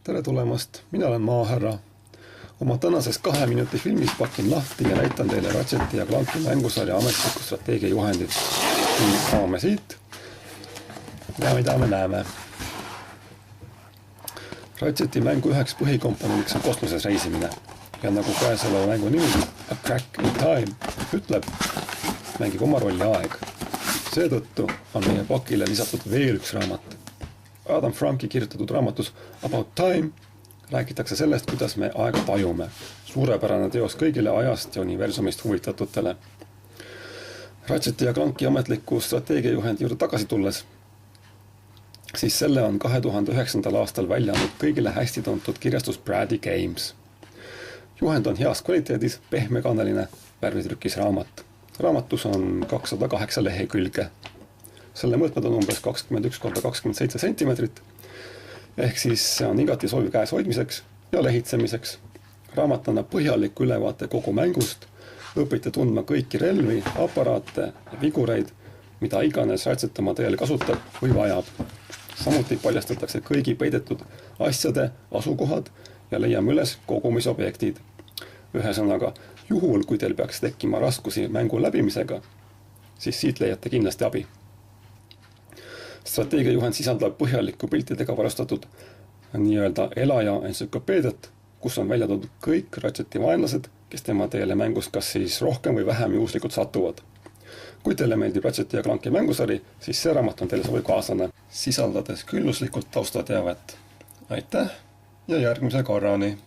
Tere tulemast, mina olen Maahärra. Oma tänases 2 minuti filmis pakin lahti ja näitan teile Ratcheti ja Clanki mängusarja ametlikku strateegiajuhendit. Nii avame siit ja mida me näeme. Ratcheti mängu üheks põhikomponendiks on kosmoses reisimine. Ja nagu käesoleva mängu nimi A Crack in Time ütleb, mängib oma rolli aeg. Seetõttu on meie pakile lisatud veel üks raamat. Adam Franki kirjutatud raamatus About Time räägitakse sellest, kuidas me aega tajume. Suurepärane teos kõigile ajast ja universumist huvitatutele. Ratcheti ja Clanki ametliku strateegiajuhendi juurde tagasi tulles, siis selle on 2009. aastal välja andnud kõigile hästi tuntud kirjastus Brady Games. Juhend on heas kvaliteedis, pehmekaaneline, värvitrükis raamat. Raamatus on 208 lehekülge. Selle mõõtmed on umbes 21x27 centimeetrit, ehk siis see on igati sobiv käes hoidmiseks ja lehitsemiseks. Raamat annab põhjaliku ülevaate kogu mängust, õpite tundma kõiki relvi, aparaate ja vigureid, mida iganes Ratchet oma teel kasutab või vajab. Samuti paljastatakse kõigi peidetud asjade asukohad ja leiame üles kogumisobjektid. Ühesõnaga, juhul kui teil peaks tekkima raskusi mängu läbimisega, siis siit leiate kindlasti abi. Strateegiajuhend sisaldab põhjalikku piltidega varastatud nii-öelda elaja entsüklopeediat, kus on välja toodud kõik Ratcheti vaenlased, kes tema teele mängus kas siis rohkem või vähem juhuslikult satuvad. Kui teile meeldib Ratcheti ja Clanki mängusari, siis see raamat on teile sobiv kaaslane, sisaldades külluslikult taustateavet. Aitäh ja järgmise korrani!